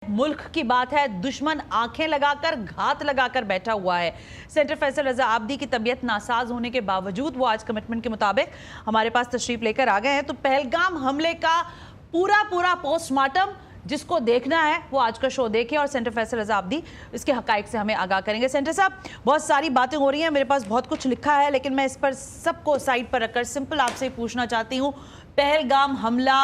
मुल्क की बात है, दुश्मन आंखें लगाकर घात लगाकर बैठा हुआ है। सेंटर फैसल रजा आब्दी की तबीयत नासाज होने के बावजूद वो आज कमिटमेंट के मुताबिक हमारे पास तशरीफ लेकर आ गए हैं। तो पहलगाम हमले का पूरा पोस्टमार्टम जिसको देखना है वो आज का शो देखे और सेंटर फैसल रजा आब्दी इसके हकाइक से हमें आगाह करेंगे। सेंटर साहब, बहुत सारी बातें हो रही हैं, मेरे पास बहुत कुछ लिखा है, लेकिन मैं इस पर सबको साइड पर रखकर सिंपल आपसे पूछना चाहती हूँ, पहलगाम हमला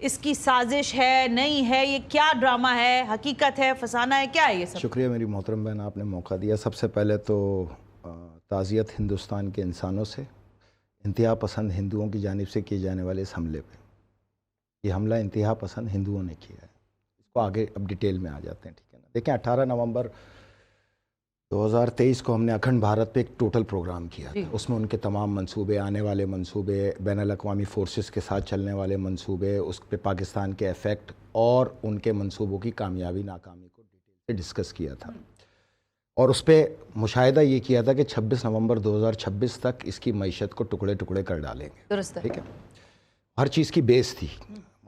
इसकी साजिश है, नहीं है, ये क्या ड्रामा है, हकीकत है, फसाना है, क्या है ये सब? शुक्रिया मेरी मोहतरम बहन, आपने मौका दिया। सबसे पहले तो ताज़ियत हिंदुस्तान के इंसानों से इंतहा पसंद हिंदुओं की जानिब से किए जाने वाले इस हमले पे। ये हमला इंतहा पसंद हिंदुओं ने किया है। इसको आगे अब डिटेल में आ जाते हैं, ठीक है ना। देखें, 18 नवंबर 2023 को हमने अखंड भारत पे एक टोटल प्रोग्राम किया था। उसमें उनके तमाम मंसूबे, आने वाले मंसूबे, बैनुल अक़वामी फोर्सेस के साथ चलने वाले मंसूबे, उस पे पाकिस्तान के इफ़ेक्ट और उनके मंसूबों की कामयाबी नाकामी को डिटेल से डिस्कस किया था। और उस पर मुशाहिदा ये किया था कि 26 नवंबर 2026 तक इसकी मईशत को टुकड़े टुकड़े कर डालेंगे। ठीक है, हर चीज़ की बेस थी।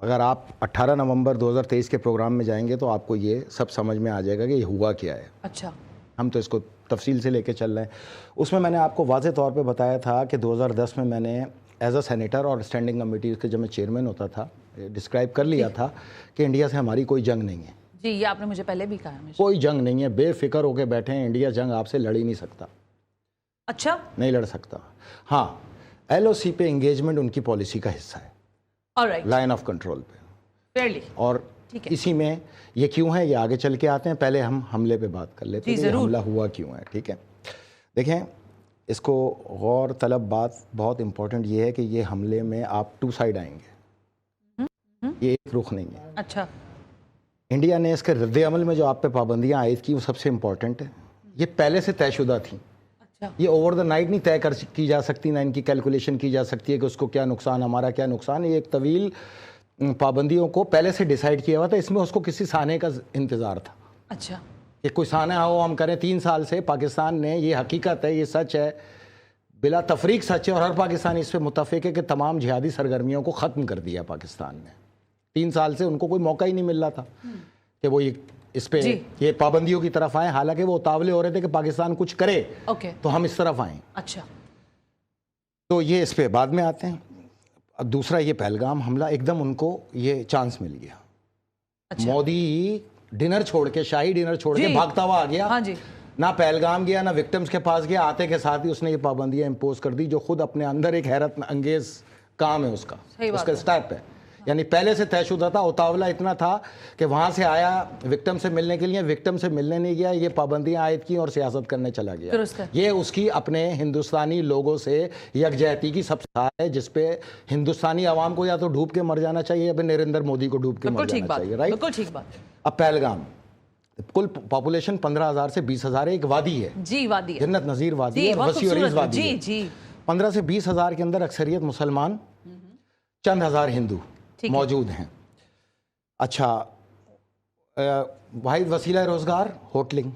अगर आप 18 नवंबर 2023 के प्रोग्राम में जाएंगे तो आपको ये सब समझ में आ जाएगा कि ये हुआ क्या है। अच्छा, हम तो इसको तफसील से लेके चल रहे हैं। उसमें मैंने आपको वाज़े तौर पे बताया था कि 2010 में मैंने एज अ सेनेटर और स्टैंडिंग कमेटी के जब मैं चेयरमैन होता था, डिस्क्राइब कर लिया था कि इंडिया से हमारी कोई जंग नहीं है। जी, ये आपने मुझे पहले भी कहा। कोई जंग नहीं है, बेफिक्र होके बैठे हैं। इंडिया जंग आपसे लड़ ही नहीं सकता। अच्छा, नहीं लड़ सकता। हाँ, LOC पे इंगेजमेंट उनकी पॉलिसी का हिस्सा है, लाइन ऑफ कंट्रोल पे, फेयरली। और इसी में ये क्यों है ये आगे चल के आते हैं। पहले हम हमले पे बात कर लेते हैं, हमला हुआ क्यों है। ठीक है, देखें, इसको गौर तलब बात बहुत इंपॉर्टेंट ये है कि ये हमले में आप टू साइड आएंगे, ये एक रुख नहीं है। अच्छा, इंडिया ने इसके रद्द अमल में जो आप पे पाबंदियां आयद की वो सबसे इम्पॉर्टेंट है। ये पहले से तयशुदा थी। अच्छा, ये ओवर द नाइट नहीं तय की जा सकती, ना इनकी कैलकुलेशन की जा सकती है कि उसको क्या नुकसान, हमारा क्या नुकसान। ये एक तवील पाबंदियों को पहले से डिसाइड किया हुआ था। इसमें उसको किसी साने का इंतज़ार था। अच्छा, कि कोई साना हो हम करें। 3 साल से पाकिस्तान ने, ये हकीकत है, ये सच है, बिला तफरीक सच है, और हर पाकिस्तानी इस पर मुतफ़िक है कि तमाम जिहादी सरगर्मियों को ख़त्म कर दिया पाकिस्तान ने। 3 साल से उनको कोई मौका ही नहीं मिल रहा था कि वो इस पे ये पाबंदियों की तरफ आए। हालांकि वो उतावले हो रहे थे कि पाकिस्तान कुछ करे तो हम इस तरफ आएँ। अच्छा, तो ये इस पे बाद में आते हैं। अब दूसरा, ये पहलगाम हमला एकदम उनको ये चांस मिल गया। अच्छा। मोदी डिनर छोड़ के, शाही डिनर छोड़ के भागता हुआ आ गया। हाँ जी। ना पहलगाम गया, ना विक्टिम्स के पास गया। आते के साथ ही उसने ये पाबंदियां इम्पोज कर दी, जो खुद अपने अंदर एक हैरत अंगेज काम है उसका स्टेप है। यानी पहले से तयशुदा था। उतावला इतना था कि वहाँ से आया विक्टिम से मिलने के लिए, विक्टिम से मिलने नहीं गया, ये पाबंदियां आयद की और सियासत करने चला गया। ये उसकी अपने हिंदुस्तानी लोगों से यकजहती की सबसे है, जिसपे हिंदुस्तानी आवाम को या तो डूब के मर जाना चाहिए या फिर नरेंद्र मोदी को डूब के मर जाना चाहिए। राइट, बिल्कुल ठीक बात। अब पहलगाम, कुल पॉपुलेशन 15,000 से 20,000 है। एक वादी है जी, वादी है, जन्नत नज़ीर वादी है, वसी और वादी है। जी, 15 से 20,000 के अंदर अक्सरियत मुसलमान, चंद हज़ार हिंदू मौजूद हैं। अच्छा, वाहिद वसीला रोजगार होटलिंग,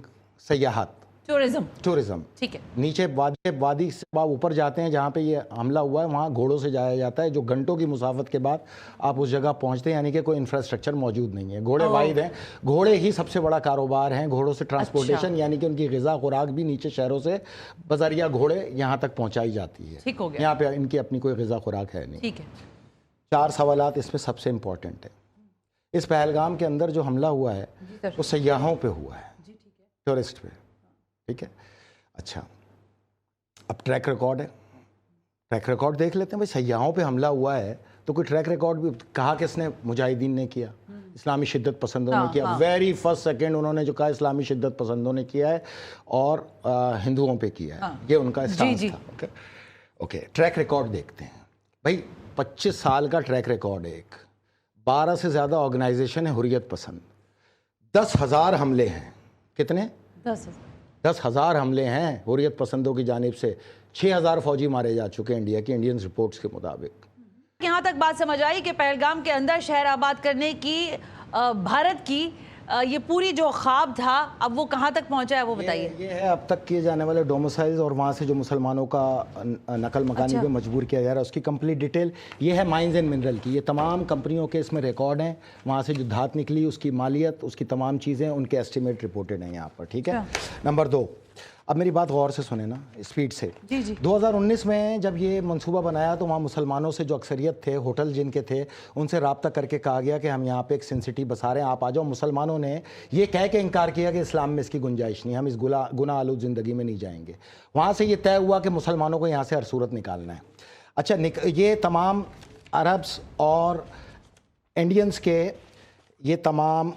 सयाहत, टूरिज्म। ठीक है, नीचे वादी से आप ऊपर जाते हैं जहाँ पे ये हमला हुआ है, वहाँ घोड़ों से जाया जाता है, जो घंटों की मुसाफत के बाद आप उस जगह पहुँचते हैं। यानी कि कोई इंफ्रास्ट्रक्चर मौजूद नहीं है। घोड़े वाहिद हैं, घोड़े ही सबसे बड़ा कारोबार हैं। घोड़ों से ट्रांसपोर्टेशन, अच्छा। यानी कि उनकी ग़िज़ा खुराक भी नीचे शहरों से बजरिया घोड़े यहाँ तक पहुँचाई जाती है। यहाँ पे इनकी अपनी कोई ग़िज़ा खुराक है नहीं। ठीक है, 4 सवालात इसमें सबसे इम्पोर्टेंट है। इस पहलगाम के अंदर जो हमला हुआ है वो सयाहों पे हुआ है, टूरिस्ट पे। ठीक है, अच्छा, अब ट्रैक रिकॉर्ड है, ट्रैक रिकॉर्ड देख लेते हैं। भाई, सयाहों पे हमला हुआ है तो कोई ट्रैक रिकॉर्ड भी कहा किसने? मुजाहिदीन ने किया, इस्लामी शिद्दत पसंदों ने किया। वेरी फर्स्ट सेकेंड उन्होंने जो कहा इस्लामी शिद्दत पसंदों ने किया है और हिंदुओं पे किया है। ये उनका स्टांस था। ओके, ट्रैक रिकॉर्ड देखते हैं। भाई, 25 साल का ट्रैक रिकॉर्ड है। 12 से ज़्यादा ऑर्गेनाइजेशन है हुर्रियत पसंद। 10,000 हमले हैं। कितने? 10,000 हमले हैं हुर्रियत पसंदों की जानिब से। 6,000 फौजी मारे जा चुके हैं इंडिया की, इंडियन रिपोर्ट्स के मुताबिक। यहाँ तक बात समझ आई कि पहलगाम के अंदर शहर आबाद करने की भारत की یہ پوری جو خواب تھا اب وہ کہاں تک پہنچا ہے وہ بتائیے. یہ ہے اب تک کیے جانے والے ڈومسائلز اور وہاں سے جو مسلمانوں کا نقل مکانی پہ مجبور کیا جا رہا ہے اس کی کمپلیٹ ڈیٹیل. یہ ہے مائنز اینڈ منرل کی, یہ تمام کمپنیوں کے اس میں ریکارڈ ہیں, وہاں سے جو دھات نکلی اس کی مالیت, اس کی تمام چیزیں, ان کے ایسٹیمیٹ رپورٹڈ ہیں یہاں پر. ٹھیک ہے. نمبر 2, اب میری بات غور سے سنیں نا, اسپیڈ سے. 2019 میں جب یہ منصوبہ بنایا تو وہاں مسلمانوں سے جو اکثریت تھے, ہوٹل جن کے تھے, ان سے رابطہ کر کے کہا گیا کہ ہم یہاں پہ ایک سن سٹی بسا رہے ہیں, آپ آ جاؤ. مسلمانوں نے یہ کہہ کے انکار کیا کہ اسلام میں اس کی گنجائش نہیں, ہم اس گناہ آلود زندگی میں نہیں جائیں گے. وہاں سے یہ طے ہوا کہ مسلمانوں کو یہاں سے ہر صورت نکالنا ہے. اچھا, یہ تمام عربس اور انڈینز کے یہ تمام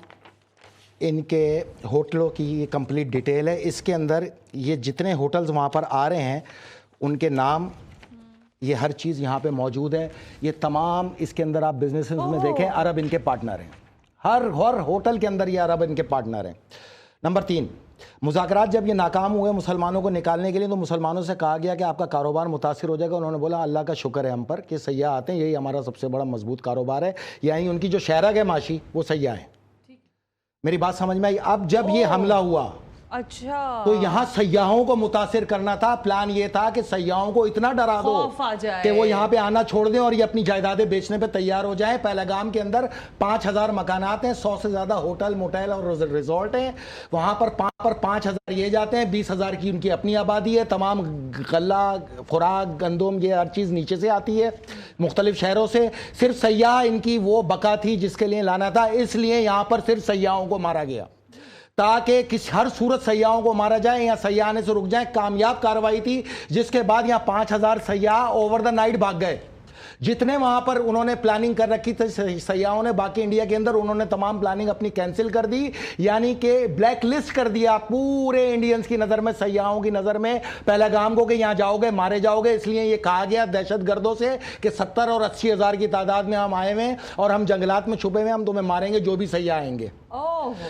ان کے ہوٹلوں کی یہ کمپلیٹ ڈیٹیل ہے. اس کے اندر یہ جتنے ہوٹلز وہاں پر آ رہے ہیں ان کے نام, یہ ہر چیز یہاں پہ موجود ہے. یہ تمام اس کے اندر آپ بزنسز میں دیکھیں عرب ان کے پارٹنر ہیں, ہر ہوٹل کے اندر یہ عرب ان کے پارٹنر ہیں. نمبر 3, مذاکرات جب یہ ناکام ہوئے مسلمانوں کو نکالنے کے لیے تو مسلمانوں سے کہا گیا کہ آپ کا کاروبار متاثر ہو جائے گا. انہوں نے بولا اللہ کا شکر ہے ہم پر کہ سیاح آتے ہیں, یہی ہمارا سب سے بڑا مضبوط کاروبار ہے. یعنی ان کی جو شہرگ ہے معاشی وہ سیاح ہیں. میری بات سمجھ میں آئی؟ اب جب یہ حملہ ہوا اچھا تو یہاں سیاحوں کو متاثر کرنا تھا. پلان یہ تھا کہ سیاحوں کو اتنا ڈرا دو کہ وہ یہاں پہ آنا چھوڑ دیں اور یہ اپنی جائیدادیں بیچنے پہ تیار ہو جائیں. پہلگام کے اندر 5000 مکانات ہیں, 100 سے زیادہ ہوٹل موٹیل اور ریزورٹ ہیں. وہاں پر 5000 یہ جاتے ہیں, 20,000 کی ان کی اپنی آبادی ہے. تمام غلہ, خوراک, گندم, یہ ہر چیز نیچے سے آتی ہے مختلف شہروں سے. صرف سیاح ان کی وہ بقا تھی جس کے لیے لانا تھا, اس لیے یہاں پر صرف سیاحوں کو مارا گیا تاکہ ہر صورت سیاحوں کو مارا جائے یا سیاح آنے سے رک جائیں. کامیاب کارروائی تھی جس کے بعد یہاں 5000 سیاح اوور دا نائٹ بھاگ گئے. جتنے وہاں پر انہوں نے پلاننگ کر رکھی تھی سیاحوں نے باقی انڈیا کے اندر, انہوں نے تمام پلاننگ اپنی کینسل کر دی. یعنی کہ بلیک لسٹ کر دیا پورے انڈینز کی نظر میں, سیاحوں کی نظر میں پہلگام کو کہ یہاں جاؤ گے مارے جاؤ گے. اس لیے یہ کہا گیا دہشت گردوں سے کہ 70 اور 80 ہزار کی تعداد میں ہم آئے ہوئے ہیں اور ہم جنگلات میں چھپے ہوئے ہیں, ہم تمہیں ماریں گے جو بھی سیاح آئیں گے.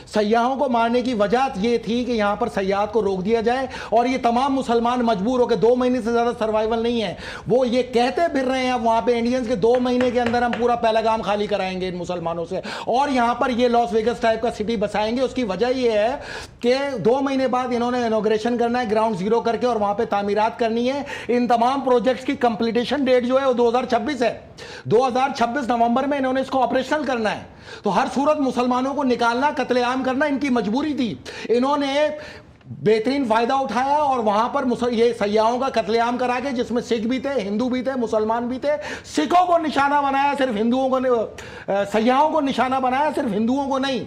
سیاحوں کو مارنے کی وجہ یہ تھی کہ یہاں پر سیاحت کو روک دیا جائے, اور یہ تمام مسلمان مجبور ہو کے 2 مہینے سے زیادہ سروائیول نہیں ہے. وہ یہ کہتے پھر رہے ہیں وہاں پہ انڈینز کے 2 مہینے کے اندر ہم پورا پہلگام خالی کرائیں گے ان مسلمانوں سے, اور یہاں پر یہ لاس ویگس ٹائپ کا سٹی بسائیں گے. اس کی وجہ یہ ہے کہ 2 مہینے بعد انہوں نے انوگریشن کرنا ہے گراؤنڈ زیرو کر کے, اور وہاں پہ تعمیرات کرنی ہے. ان تمام پروجیکٹس کی کمپلیٹیشن ڈیٹ جو ہے وہ 2026 ہے. 2026 نومبر میں انہوں نے اس کو آپریشنل کرنا ہے. تو ہر صورت مسلمانوں کو نکالنا, قتل عام کرنا ان کی مجبوری تھی. انہوں نے بہترین فائدہ اٹھایا اور وہاں پر یہ سیاحوں کا قتل عام کرا کے, جس میں سکھ بھی تھے, ہندو بھی تھے, مسلمان بھی تھے. سکھوں کو نشانہ بنایا, صرف ہندوؤں کو, سیاحوں کو نشانہ بنایا, صرف ہندوؤں کو نہیں.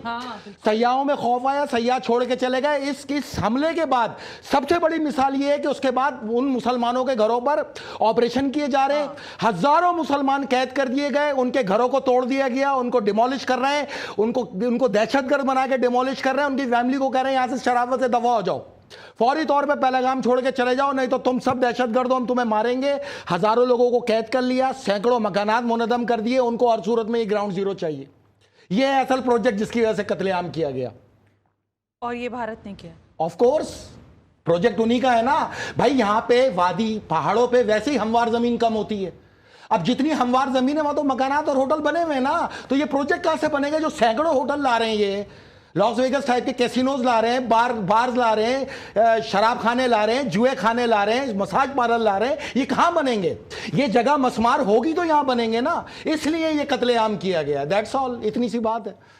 سیاحوں میں خوف آیا, سیاح چھوڑ کے چلے گئے. اس حملے کے بعد سب سے بڑی مثال یہ ہے کہ اس کے بعد ان مسلمانوں کے گھروں پر آپریشن کیے جا رہے ہیں. ہزاروں مسلمان قید کر دیے گئے, ان کے گھروں کو توڑ دیا گیا, ان کو ڈیمولش کر رہے ہیں, ان کو دہشت گرد بنا کے ڈیمولش کر رہے ہیں. ان کی فیملی کو کہہ رہے ہیں یہاں سے شرافت سے دفع ہو جاؤ, فوری طور پہ پہلگام چھوڑ کے چلے جاؤ, نہیں تو تم سب دہشت گرد ہو, ہم تمہیں ماریں گے. ہزاروں لوگوں کو قید کر لیا, سینکڑوں مکانات منہدم کر دیے. ان کو ہر صورت میں یہ گراؤنڈ زیرو چاہیے. یہ ہے اصل پروجیکٹ جس کی وجہ سے قتل عام کیا گیا, اور یہ بھارت نے کیا. آف کورس پروجیکٹ انہی کا ہے نا بھائی. یہاں پہ وادی پہاڑوں پہ ویسے ہی ہموار زمین کم ہوتی ہے. اب جتنی ہموار زمین ہے وہاں تو مکانات اور ہوٹل بنے ہوئے ہیں نا. تو یہ پروجیکٹ کہاں سے بنے گا جو سینکڑوں ہوٹل لا رہے ہیں, یہ لاس ویگس ٹائپ کے کیسینوز لا رہے ہیں, بارز لا رہے ہیں, شراب خانے لا رہے ہیں, جوئے خانے لا رہے ہیں, مساج پارلر لا رہے ہیں. یہ کہاں بنیں گے؟ یہ جگہ مسمار ہوگی تو یہاں بنیں گے نا. اس لیے یہ قتل عام کیا گیا. دیٹس آل, اتنی سی بات ہے.